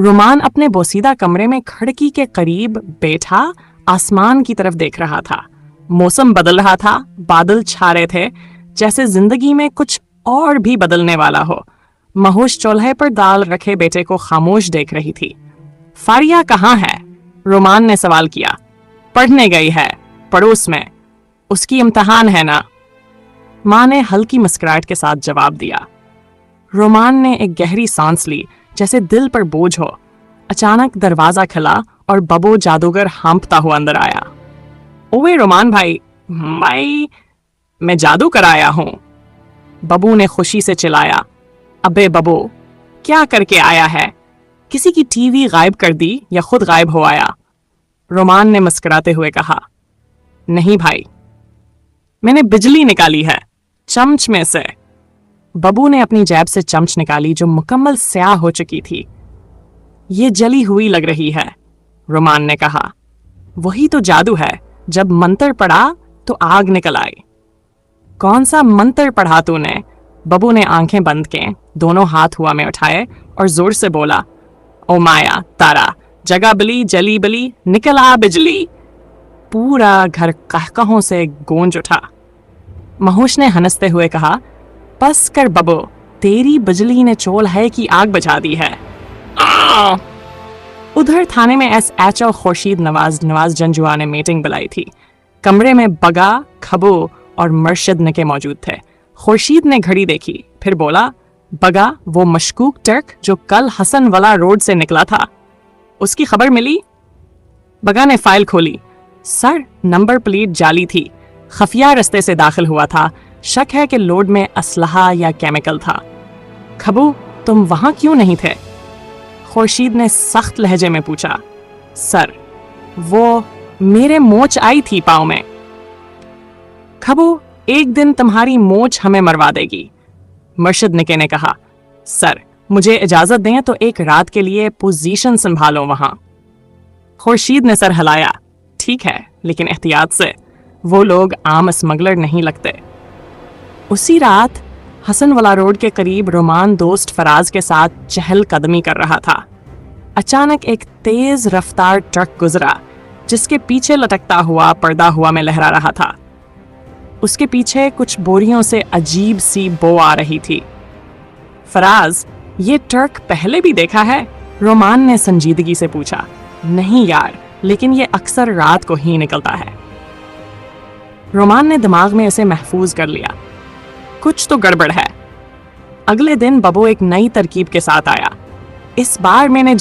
رومان اپنے بوسیدہ کمرے میں کھڑکی کے قریب بیٹھا آسمان کی طرف دیکھ رہا تھا۔ موسم بدل رہا تھا، بادل چھا رہے تھے، جیسے زندگی میں کچھ اور بھی بدلنے والا ہو۔ مہوش چولہے پر دال رکھے بیٹے کو خاموش دیکھ رہی تھی۔ فاریہ کہاں ہے؟ رومان نے سوال کیا۔ پڑھنے گئی ہے، پڑوس میں، اس کی امتحان ہے نا؟ ماں نے ہلکی مسکراہٹ کے ساتھ جواب دیا۔ رومان نے ایک گہری سانس لی، جیسے دل پر بوجھ ہو۔ اچانک دروازہ کھلا اور ببو جادوگر ہانپتا ہوا اندر آیا۔ اوے رومان بھائی، میں جادو کرایا ہوں، ببو نے خوشی سے چلایا۔ ابے ببو، کیا کر کے آیا ہے؟ کسی کی ٹی وی غائب کر دی یا خود غائب ہو آیا؟ رومان نے مسکراتے ہوئے کہا، نہیں بھائی، میں نے بجلی نکالی ہے، چمچ میں سے۔ ببو نے اپنی جیب سے چمچ نکالی جو مکمل سیاہ ہو چکی تھی۔ یہ جلی ہوئی لگ رہی ہے، رومان نے کہا۔ وہی تو جادو ہے، جب منتر پڑھا تو آگ نکل آئی۔ کون سا منتر پڑھا تو نے؟ ببو نے آنکھیں بند کے دونوں ہاتھ ہوا میں اٹھائے اور زور سے بولا، او مایا تارا، جگہ بلی جلی بلی، نکل آ بجلی۔ پورا گھر قہقہوں سے گونج اٹھا۔ مہوش نے ہنستے ہوئے کہا، بس کر ببو، تیری بجلی نے چول ہے کی آگ بجھا دی ہے۔ ادھر تھانے میں ایس ایچ او خورشید نواز جنجوا نے میٹنگ بلائی تھی۔ کمرے میں بگا، کھبو اور مرشد نکے موجود تھے۔ خورشید نے گھڑی دیکھی، پھر بولا، بگا، وہ مشکوک ٹرک جو کل حسن والا روڈ سے نکلا تھا، اس کی خبر ملی؟ بگا نے فائل کھولی۔ سر، نمبر پلیٹ جعلی تھی، خفیہ رستے سے داخل ہوا تھا، شک ہے کہ لوڈ میں اسلحہ یا کیمیکل تھا۔ کھبو، تم وہاں کیوں نہیں تھے؟ خورشید نے سخت لہجے میں پوچھا۔ سر، وہ میرے موچ آئی تھی پاؤں میں۔ کھبو، ایک دن تمہاری موچ ہمیں مروا دے گی، مرشد نکے نے کہا۔ سر، مجھے اجازت دیں تو ایک رات کے لیے پوزیشن سنبھالو وہاں۔ خورشید نے سر ہلایا۔ ٹھیک ہے، لیکن احتیاط سے، وہ لوگ عام اسمگلر نہیں لگتے۔ اسی رات حسن والا روڈ کے قریب رومان دوست فراز کے ساتھ چہل قدمی کر رہا تھا۔ اچانک ایک تیز رفتار ٹرک گزرا جس کے پیچھے لٹکتا ہوا پردہ ہوا میں لہرا رہا تھا۔ اس کے پیچھے کچھ بوریوں سے عجیب سی بو آ رہی تھی۔ فراز، یہ ٹرک پہلے بھی دیکھا ہے؟ رومان نے سنجیدگی سے پوچھا۔ نہیں یار، لیکن یہ اکثر رات کو ہی نکلتا ہے۔ رومان نے دماغ میں اسے محفوظ کر لیا۔ کچھ تو گڑبڑ ہے۔ اگلے دن ببو ایک نئی ترکیب کے ساتھ آیا۔ اس بار میں نے